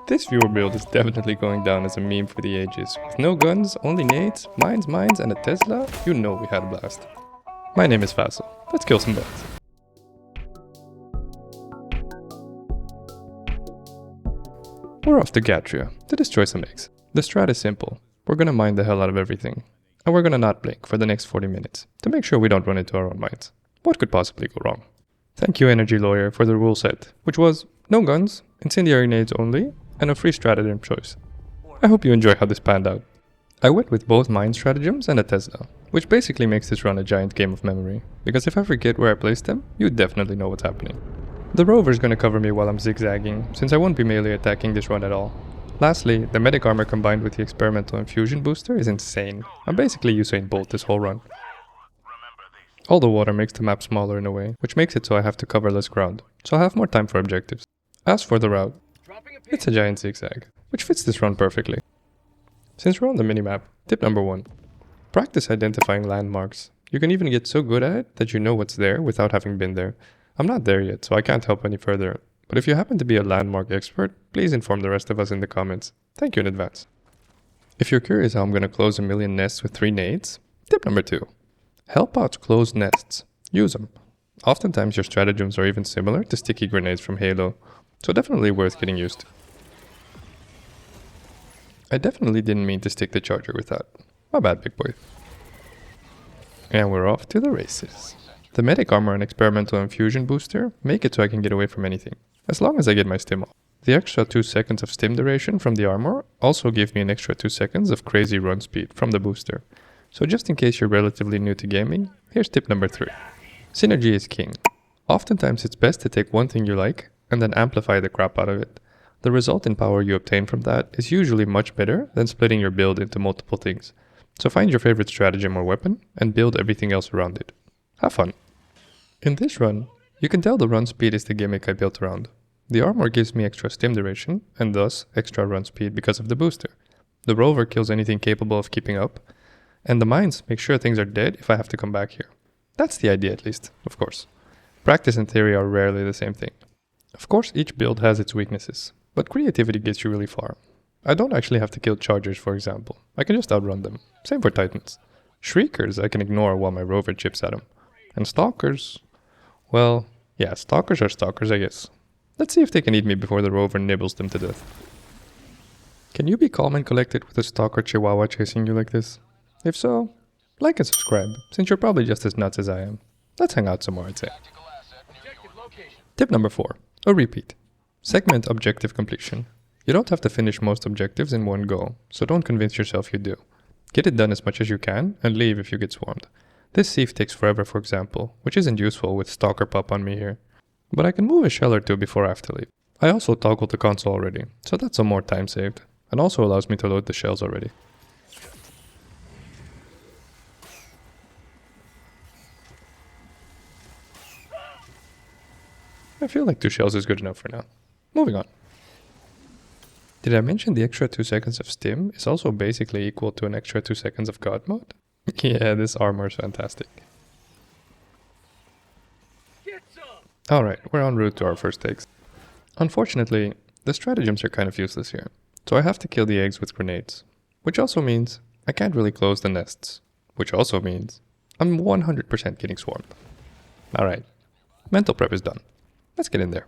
This viewer build is definitely going down as a meme for the ages. With no guns, only nades, mines, and a Tesla, you know we had a blast. My name is Faisal. Let's kill some bugs. We're off to Gatria to destroy some eggs. The strat is simple. We're gonna mine the hell out of everything. And we're gonna not blink for the next 40 minutes to make sure we don't run into our own mines. What could possibly go wrong? Thank you, Energy Lawyer, for the rule set, which was no guns, incendiary nades only, and a free stratagem choice. I hope you enjoy how this panned out. I went with both mine stratagems and a Tesla, which basically makes this run a giant game of memory, because if I forget where I placed them, you definitely know what's happening. The rover's gonna cover me while I'm zigzagging, since I won't be melee attacking this run at all. Lastly, the medic armor combined with the Experimental Infusion booster is insane. I'm basically Usain Bolt this whole run. All the water makes the map smaller in a way, which makes it so I have to cover less ground, so I'll have more time for objectives. As for the route, it's a giant zigzag, which fits this run perfectly. Since we're on the minimap, tip number 1. Practice identifying landmarks. You can even get so good at it that you know what's there without having been there. I'm not there yet, so I can't help any further, but if you happen to be a landmark expert, please inform the rest of us in the comments. Thank you in advance. If you're curious how I'm gonna close a million nests with 3 nades, tip number 2. Hellpods close nests. Use them. Oftentimes your stratagems are even similar to sticky grenades from Halo, so definitely worth getting used to. I definitely didn't mean to stick the charger with that. My bad, big boy. And we're off to the races. The medic armor and experimental infusion booster make it so I can get away from anything, as long as I get my stim off. The extra 2 seconds of stim duration from the armor also give me an extra 2 seconds of crazy run speed from the booster. So just in case you're relatively new to gaming, here's tip number 3. Synergy is king. Oftentimes it's best to take one thing you like and then amplify the crap out of it. The result in power you obtain from that is usually much better than splitting your build into multiple things. So find your favorite stratagem or weapon and build everything else around it. Have fun. In this run, you can tell the run speed is the gimmick I built around. The armor gives me extra stim duration and thus extra run speed because of the booster. The rover kills anything capable of keeping up, and the mines make sure things are dead if I have to come back here. That's the idea at least, of course. Practice and theory are rarely the same thing. Of course each build has its weaknesses, but creativity gets you really far. I don't actually have to kill chargers, for example. I can just outrun them. Same for titans. Shriekers I can ignore while my rover chips at them. And stalkers, well, yeah, stalkers are stalkers, I guess. Let's see if they can eat me before the rover nibbles them to death. Can you be calm and collected with a stalker chihuahua chasing you like this? If so, like and subscribe, since you're probably just as nuts as I am. Let's hang out some more, I'd say. Tip number 4. A repeat. Segment objective completion. You don't have to finish most objectives in one go, so don't convince yourself you do. Get it done as much as you can, and leave if you get swarmed. This sieve takes forever, for example, which isn't useful with Stalker Pup on me here. But I can move a shell or 2 before I have to leave. I also toggled the console already, so that's some more time saved, and also allows me to load the shells already. I feel like 2 shells is good enough for now. Moving on. Did I mention the extra 2 seconds of stim is also basically equal to an extra 2 seconds of God mode? Yeah, this armor is fantastic. Alright, we're en route to our first eggs. Unfortunately, the stratagems are kind of useless here, so I have to kill the eggs with grenades. Which also means I can't really close the nests. Which also means I'm 100% getting swarmed. Alright, mental prep is done. Let's get in there.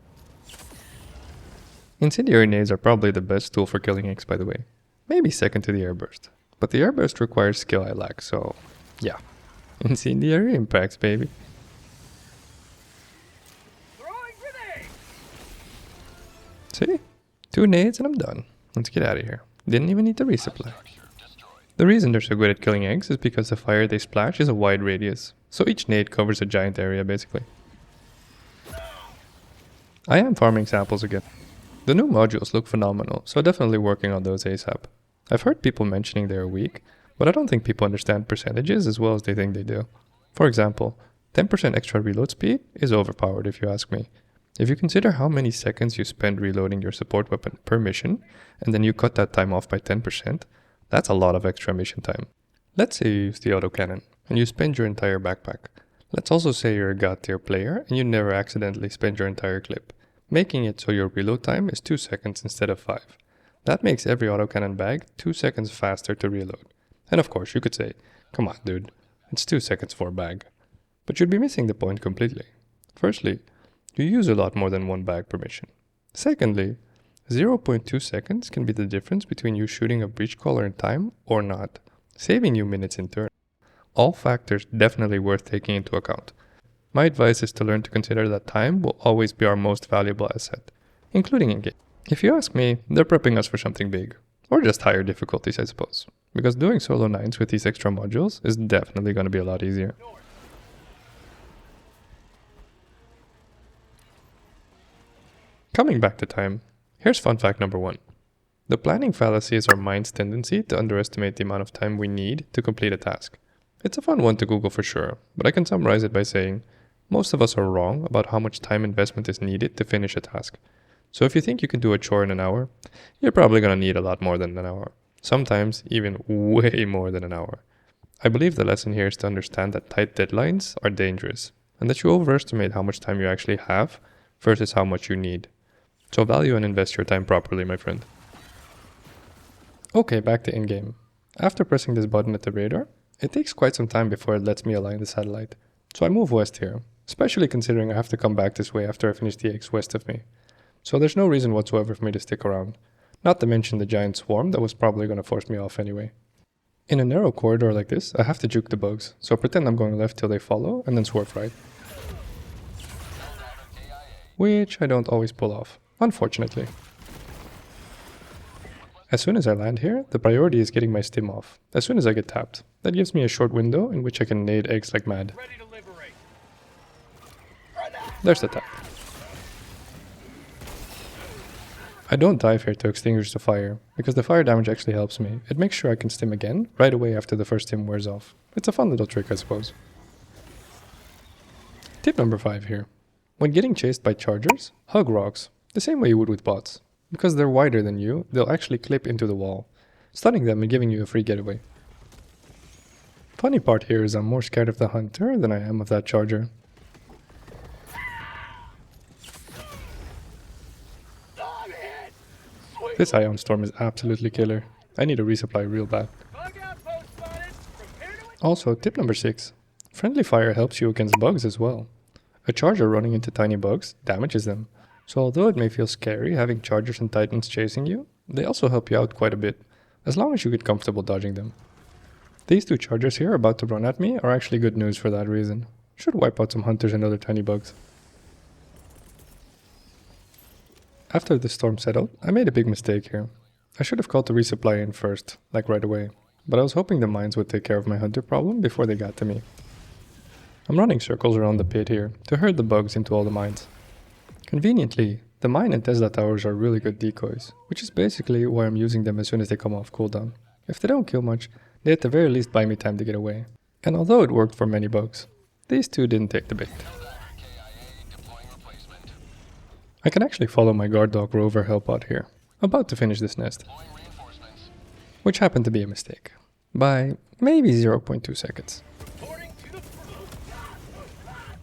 Incendiary nades are probably the best tool for killing eggs, by the way. Maybe second to the airburst. But the airburst requires skill I lack, so yeah. Incendiary impacts, baby. See? 2 nades and I'm done. Let's get out of here. Didn't even need to resupply. The reason they're so good at killing eggs is because the fire they splash is a wide radius, so each nade covers a giant area basically. I am farming samples again. The new modules look phenomenal, so definitely working on those ASAP. I've heard people mentioning they are weak, but I don't think people understand percentages as well as they think they do. For example, 10% extra reload speed is overpowered if you ask me. If you consider how many seconds you spend reloading your support weapon per mission, and then you cut that time off by 10%, that's a lot of extra mission time. Let's say you use the autocannon, and you spend your entire backpack. Let's also say you're a god tier player, and you never accidentally spend your entire clip, making it so your reload time is 2 seconds instead of 5. That makes every autocannon bag 2 seconds faster to reload. And of course, you could say, come on dude, it's 2 seconds for a bag. But you'd be missing the point completely. Firstly, you use a lot more than one bag per mission. Secondly, 0.2 seconds can be the difference between you shooting a breach caller in time or not, saving you minutes in turn. All factors definitely worth taking into account. My advice is to learn to consider that time will always be our most valuable asset, including in game. If you ask me, they're prepping us for something big, or just higher difficulties I suppose, because doing solo 9s with these extra modules is definitely going to be a lot easier. Coming back to time, here's fun fact number 1. The planning fallacy is our mind's tendency to underestimate the amount of time we need to complete a task. It's a fun one to Google for sure, but I can summarize it by saying, most of us are wrong about how much time investment is needed to finish a task. So if you think you can do a chore in an hour, you're probably going to need a lot more than an hour. Sometimes even way more than an hour. I believe the lesson here is to understand that tight deadlines are dangerous, and that you overestimate how much time you actually have versus how much you need. So value and invest your time properly, my friend. Okay, back to in-game. After pressing this button at the radar, it takes quite some time before it lets me align the satellite. So I move west here, especially considering I have to come back this way after I finish the eggs west of me. So there's no reason whatsoever for me to stick around, not to mention the giant swarm that was probably going to force me off anyway. In a narrow corridor like this, I have to juke the bugs, so pretend I'm going left till they follow and then swerve right. Which I don't always pull off, unfortunately. As soon as I land here, the priority is getting my stim off, as soon as I get tapped. That gives me a short window in which I can nade eggs like mad. There's the tap. I don't dive here to extinguish the fire, because the fire damage actually helps me. It makes sure I can stim again right away after the first stim wears off. It's a fun little trick, I suppose. Tip number 5 here. When getting chased by chargers, hug rocks, the same way you would with bots. Because they're wider than you, they'll actually clip into the wall, stunning them and giving you a free getaway. Funny part here is I'm more scared of the hunter than I am of that charger. This ion storm is absolutely killer. I need a resupply real bad. Also, tip number 6. Friendly fire helps you against bugs as well. A charger running into tiny bugs damages them. So although it may feel scary having chargers and titans chasing you, they also help you out quite a bit, as long as you get comfortable dodging them. These 2 chargers here about to run at me are actually good news for that reason. Should wipe out some hunters and other tiny bugs. After the storm settled, I made a big mistake here. I should have called the resupply in first, like right away, but I was hoping the mines would take care of my hunter problem before they got to me. I'm running circles around the pit here to herd the bugs into all the mines. Conveniently, the mine and Tesla towers are really good decoys, which is basically why I'm using them as soon as they come off cooldown. If they don't kill much, they at the very least buy me time to get away. And although it worked for many bugs, these 2 didn't take the bait. I can actually follow my guard dog rover Hellpod here, about to finish this nest. Which happened to be a mistake, by maybe 0.2 seconds.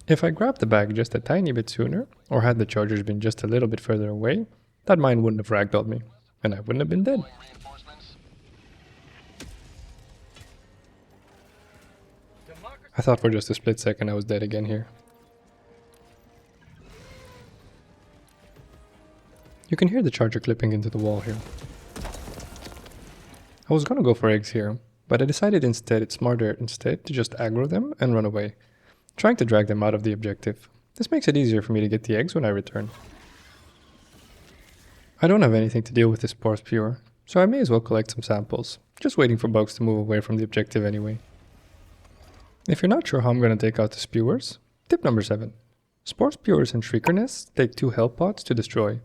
If I grabbed the bag just a tiny bit sooner, or had the chargers been just a little bit further away, that mine wouldn't have ragdolled me, and I wouldn't have been dead. I thought for just a split second I was dead again here. You can hear the charger clipping into the wall here. I was gonna go for eggs here, but I decided instead it's smarter to just aggro them and run away, trying to drag them out of the objective. This makes it easier for me to get the eggs when I return. I don't have anything to deal with this Spore Spewer, so I may as well collect some samples, just waiting for bugs to move away from the objective anyway. If you're not sure how I'm gonna take out the Spewers, tip number 7. Spore Spewers and Shrieker nests take 2 Hellpods to destroy.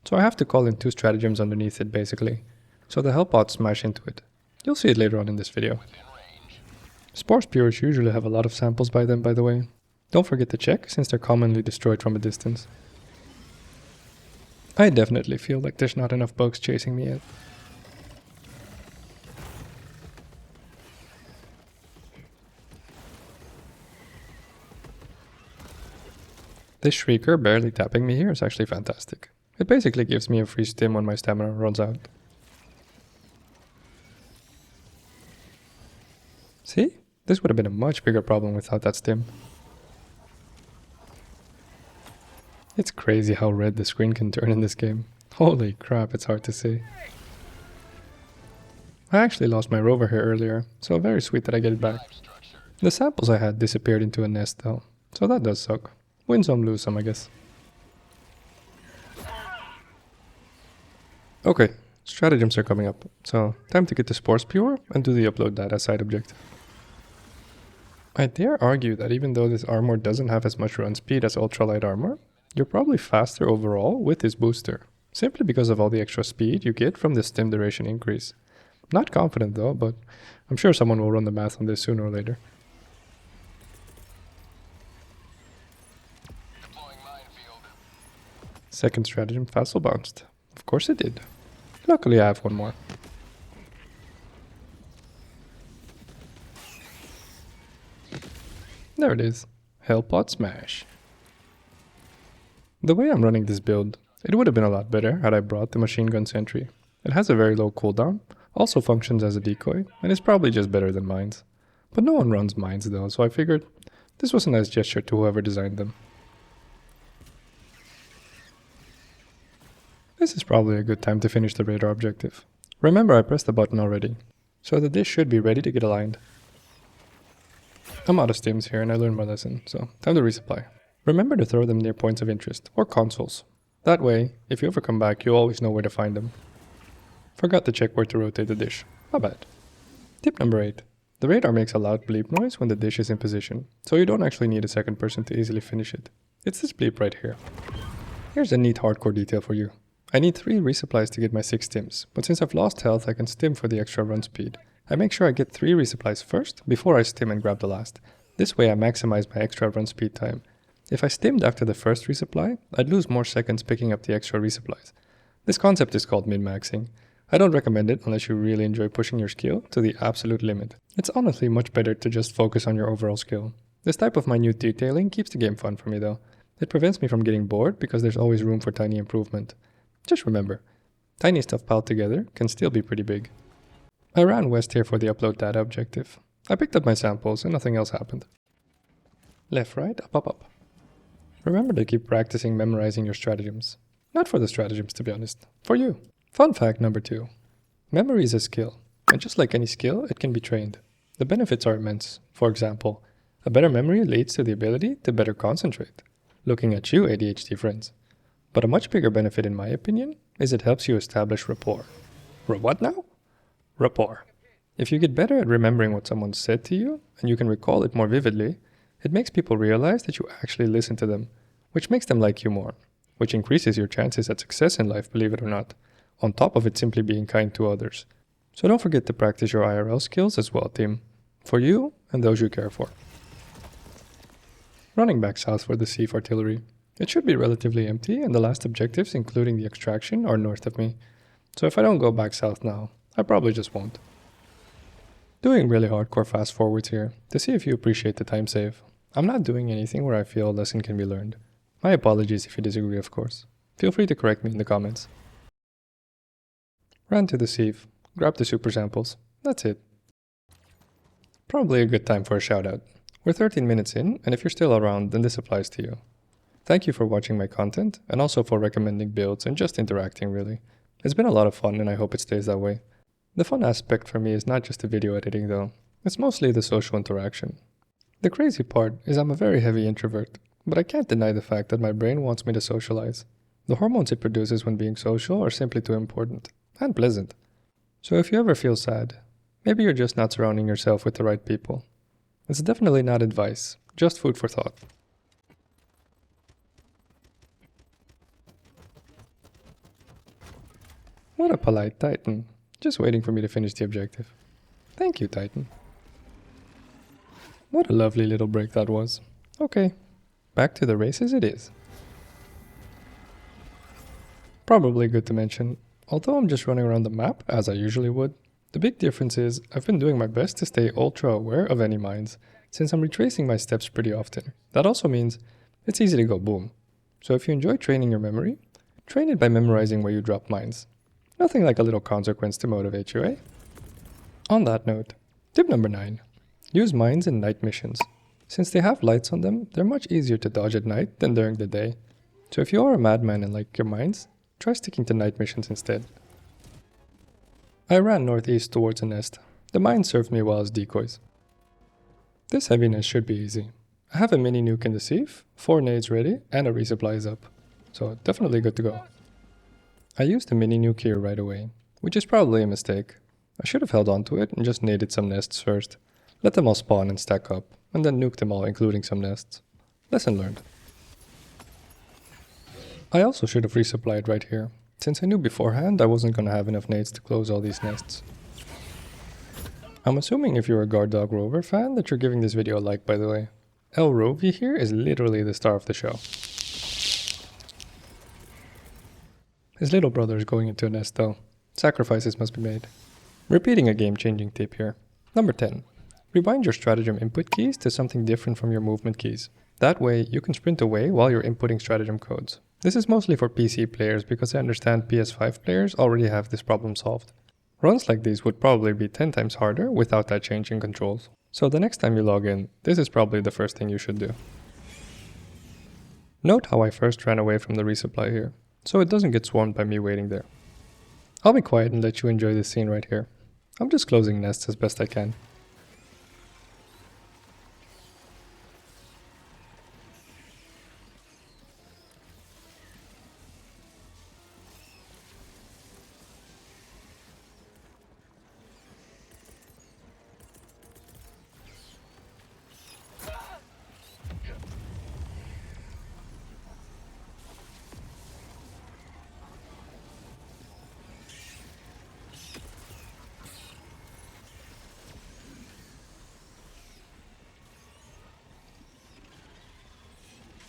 So I have to call in 2 stratagems underneath it basically, so the Hellpods smash into it. You'll see it later on in this video. Spore Spewers usually have a lot of samples by them, by the way. Don't forget to check, since they're commonly destroyed from a distance. I definitely feel like there's not enough bugs chasing me yet. This Shrieker barely tapping me here is actually fantastic. It basically gives me a free stim when my stamina runs out. See? This would have been a much bigger problem without that stim. It's crazy how red the screen can turn in this game. Holy crap, it's hard to see. I actually lost my rover here earlier, so very sweet that I get it back. The samples I had disappeared into a nest though, so that does suck. Win some, lose some, I guess. Okay, stratagems are coming up, so time to get the Spore Spewer and do the upload that as side objective. I dare argue that even though this armor doesn't have as much run speed as ultralight armor, you're probably faster overall with this booster, simply because of all the extra speed you get from the stim duration increase. Not confident though, but I'm sure someone will run the math on this sooner or later. Second stratagem fast bounced. Of course it did. Luckily I have one more. There it is. Hellpod smash. The way I'm running this build, it would have been a lot better had I brought the machine gun sentry. It has a very low cooldown, also functions as a decoy, and is probably just better than mines. But no one runs mines though, so I figured this was a nice gesture to whoever designed them. This is probably a good time to finish the radar objective. Remember, I pressed the button already, so the dish should be ready to get aligned. I'm out of stims here and I learned my lesson, so time to resupply. Remember to throw them near points of interest, or consoles. That way, if you ever come back, you always know where to find them. Forgot to check where to rotate the dish. My bad. Tip number 8. The radar makes a loud bleep noise when the dish is in position, so you don't actually need a second person to easily finish it. It's this bleep right here. Here's a neat hardcore detail for you. I need 3 resupplies to get my 6 stims, but since I've lost health I can stim for the extra run speed. I make sure I get 3 resupplies first, before I stim and grab the last. This way I maximize my extra run speed time. If I stimmed after the first resupply, I'd lose more seconds picking up the extra resupplies. This concept is called min-maxing. I don't recommend it unless you really enjoy pushing your skill to the absolute limit. It's honestly much better to just focus on your overall skill. This type of minute detailing keeps the game fun for me though. It prevents me from getting bored because there's always room for tiny improvement. Just remember, tiny stuff piled together can still be pretty big. I ran west here for the upload data objective. I picked up my samples and nothing else happened. Left, right, up, up, up. Remember to keep practicing memorizing your stratagems. Not for the stratagems to be honest, for you. Fun fact number 2. Memory is a skill, and just like any skill, it can be trained. The benefits are immense. For example, a better memory leads to the ability to better concentrate. Looking at you, ADHD friends. But a much bigger benefit in my opinion is it helps you establish rapport. What now? Rapport. If you get better at remembering what someone said to you, and you can recall it more vividly, it makes people realize that you actually listen to them, which makes them like you more, which increases your chances at success in life, believe it or not, on top of it simply being kind to others. So don't forget to practice your IRL skills as well, team, for you and those you care for. Running back south for the Sieve artillery. It should be relatively empty and the last objectives, including the extraction, are north of me. So if I don't go back south now, I probably just won't. Doing really hardcore fast forwards here, to see if you appreciate the time save. I'm not doing anything where I feel a lesson can be learned. My apologies if you disagree, of course. Feel free to correct me in the comments. Ran to the Sieve, grab the super samples, that's it. Probably a good time for a shout out. We're 13 minutes in, and if you're still around, then this applies to you. Thank you for watching my content, and also for recommending builds and just interacting really. It's been a lot of fun and I hope it stays that way. The fun aspect for me is not just the video editing though, it's mostly the social interaction. The crazy part is I'm a very heavy introvert, but I can't deny the fact that my brain wants me to socialize. The hormones it produces when being social are simply too important, and pleasant. So if you ever feel sad, maybe you're just not surrounding yourself with the right people. It's definitely not advice, just food for thought. What a polite Titan, just waiting for me to finish the objective. Thank you, Titan. What a lovely little break that was. Okay, back to the races it is. Probably good to mention, although I'm just running around the map as I usually would, the big difference is I've been doing my best to stay ultra aware of any mines, since I'm retracing my steps pretty often. That also means it's easy to go boom. So if you enjoy training your memory, train it by memorizing where you drop mines. Nothing like a little consequence to motivate you, eh? On that note, tip number 9. Use mines in night missions. Since they have lights on them, they're much easier to dodge at night than during the day. So if you are a madman and like your mines, try sticking to night missions instead. I ran northeast towards a nest. The mines served me well as decoys. This heaviness should be easy. I have a mini nuke in the sieve, 4 nades ready, and a resupply is up. So definitely good to go. I used the mini nuke here right away, which is probably a mistake. I should have held on to it and just naded some nests first. Let them all spawn and stack up, and then nuke them all including some nests. Lesson learned. I also should have resupplied right here, since I knew beforehand I wasn't gonna have enough nades to close all these nests. I'm assuming if you're a Guard Dog Rover fan that you're giving this video a like, by the way. El Rovi here is literally the star of the show. His little brother is going into a nest though. Sacrifices must be made. Repeating a game-changing tip here. Number 10. Rebind your stratagem input keys to something different from your movement keys. That way, you can sprint away while you're inputting stratagem codes. This is mostly for PC players because I understand PS5 players already have this problem solved. Runs like these would probably be 10 times harder without that change in controls. So the next time you log in, this is probably the first thing you should do. Note how I first ran away from the resupply here, so it doesn't get swarmed by me waiting there. I'll be quiet and let you enjoy this scene right here. I'm just closing nests as best I can.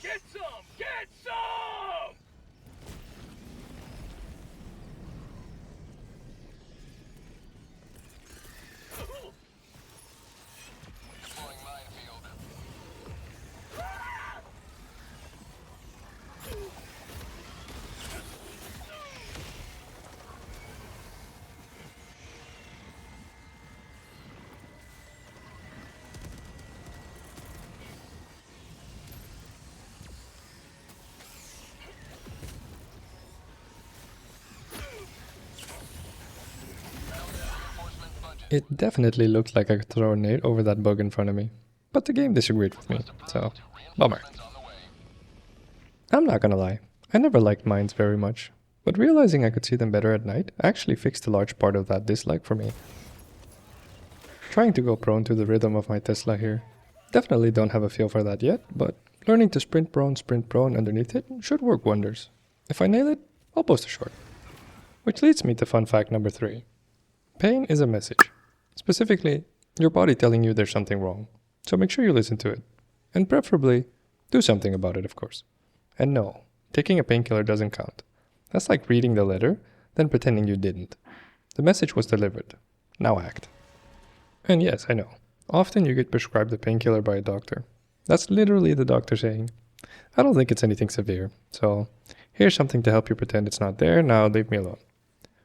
Get some! Get some! Deploying minefield. It definitely looked like I could throw a nade over that bug in front of me, but the game disagreed with me, so bummer. I'm not gonna lie, I never liked mines very much, but realizing I could see them better at night actually fixed a large part of that dislike for me. Trying to go prone to the rhythm of my Tesla here. Definitely don't have a feel for that yet, but learning to sprint prone underneath it should work wonders. If I nail it, I'll post a short. Which leads me to fun fact number 3. Pain is a message. Specifically, your body telling you there's something wrong. So make sure you listen to it. And preferably, do something about it, of course. And no, taking a painkiller doesn't count. That's like reading the letter, then pretending you didn't. The message was delivered. Now act. And yes, I know. Often you get prescribed a painkiller by a doctor. That's literally the doctor saying, I don't think it's anything severe, so here's something to help you pretend it's not there, now leave me alone.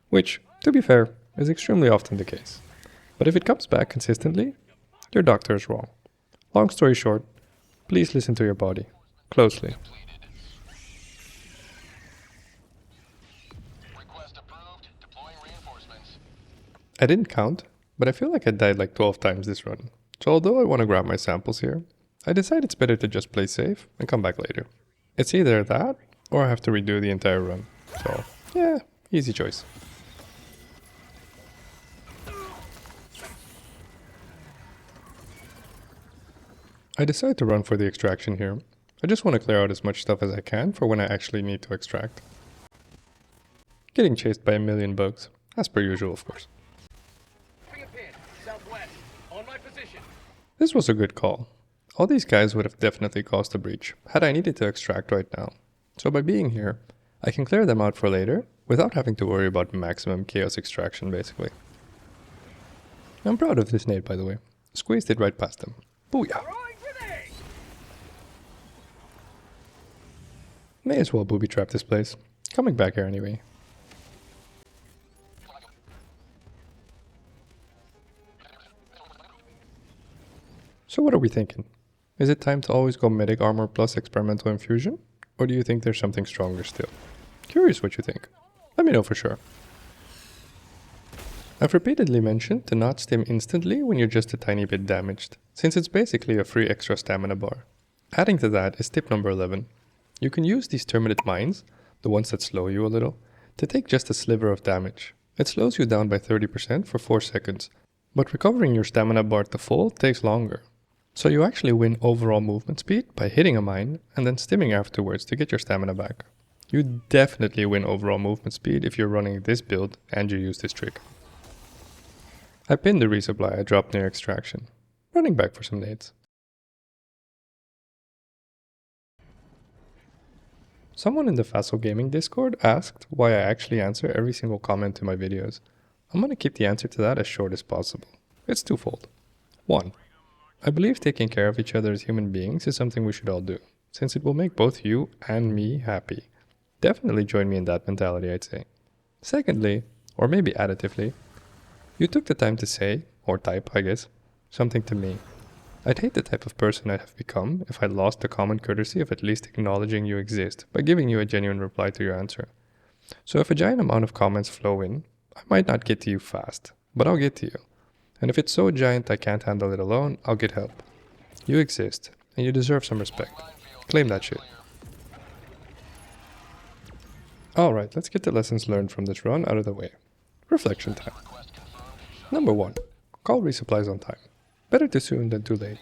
Which, to be fair, is extremely often the case. But if it comes back consistently, your doctor is wrong. Long story short, please listen to your body closely. Request approved. Deploying reinforcements. I didn't count, but I feel like I died like 12 times this run. So although I want to grab my samples here, I decide it's better to just play safe and come back later. It's either that, or I have to redo the entire run. So, yeah, easy choice. I decide to run for the extraction here. I just want to clear out as much stuff as I can for when I actually need to extract. Getting chased by a million bugs, as per usual of course. Southwest, on my position. This was a good call. All these guys would have definitely caused a breach, had I needed to extract right now. So by being here, I can clear them out for later, without having to worry about maximum chaos extraction basically. I'm proud of this nade by the way. Squeezed it right past them. Booyah! May as well booby trap this place. Coming back here anyway. So what are we thinking? Is it time to always go medic armor plus experimental infusion? Or do you think there's something stronger still? Curious what you think. Let me know for sure. I've repeatedly mentioned to not stim instantly when you're just a tiny bit damaged, since it's basically a free extra stamina bar. Adding to that is tip number 11. You can use these Terminid mines, the ones that slow you a little, to take just a sliver of damage. It slows you down by 30% for 4 seconds, but recovering your stamina bar to full takes longer. So you actually win overall movement speed by hitting a mine and then stimming afterwards to get your stamina back. You definitely win overall movement speed if you're running this build and you use this trick. I pinned the resupply I dropped near extraction, running back for some nades. Someone in the Facile Gaming Discord asked why I actually answer every single comment to my videos. I'm gonna keep the answer to that as short as possible. It's twofold. 1. I believe taking care of each other as human beings is something we should all do, since it will make both you and me happy. Definitely join me in that mentality, I'd say. Secondly, or maybe additively, you took the time to say, or type I guess, something to me. I'd hate the type of person I'd have become if I lost the common courtesy of at least acknowledging you exist by giving you a genuine reply to your answer. So if a giant amount of comments flow in, I might not get to you fast, but I'll get to you. And if it's so giant I can't handle it alone, I'll get help. You exist, and you deserve some respect. Claim that shit. Alright, let's get the lessons learned from this run out of the way. Reflection time. Number 1. Call resupplies on time. Better too soon than too late.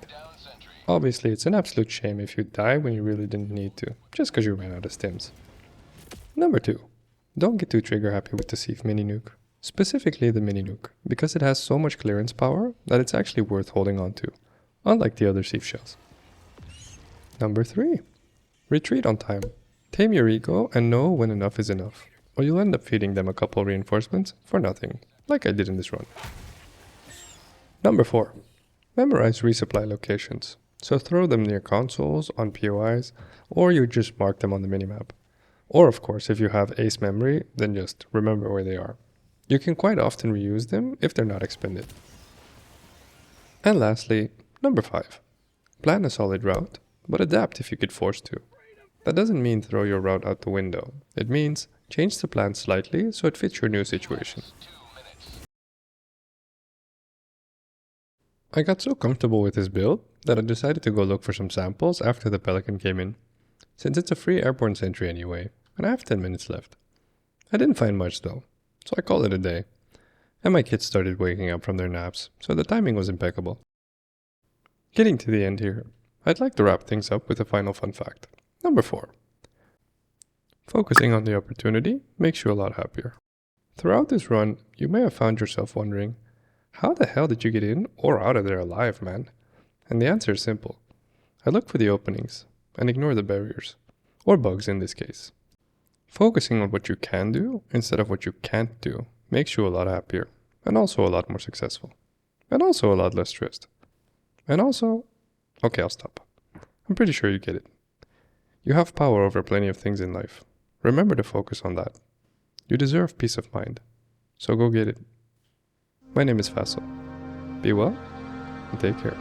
Obviously, it's an absolute shame if you die when you really didn't need to, just because you ran out of stims. Number 2. Don't get too trigger happy with the Sieve mini nuke. Specifically the mini nuke, because it has so much clearance power that it's actually worth holding on to, unlike the other Sieve shells. Number 3. Retreat on time. Tame your ego and know when enough is enough, or you'll end up feeding them a couple reinforcements for nothing, like I did in this run. Number 4. Memorize resupply locations, so throw them near consoles, on POIs, or you just mark them on the minimap. Or of course, if you have ace memory, then just remember where they are. You can quite often reuse them if they're not expended. And lastly, number 5. Plan a solid route, but adapt if you get forced to. That doesn't mean throw your route out the window. It means change the plan slightly so it fits your new situation. I got so comfortable with this build that I decided to go look for some samples after the Pelican came in, since it's a free airborne sentry anyway, and I have 10 minutes left. I didn't find much though, so I called it a day. And my kids started waking up from their naps, so the timing was impeccable. Getting to the end here, I'd like to wrap things up with a final fun fact. Number 4. Focusing on the opportunity makes you a lot happier. Throughout this run, you may have found yourself wondering, how the hell did you get in or out of there alive, man? And the answer is simple. I look for the openings and ignore the barriers, or bugs in this case. Focusing on what you can do instead of what you can't do makes you a lot happier, and also a lot more successful, and also a lot less stressed. And also, okay, I'll stop. I'm pretty sure you get it. You have power over plenty of things in life. Remember to focus on that. You deserve peace of mind, so go get it. My name is Facile. Be well, and take care.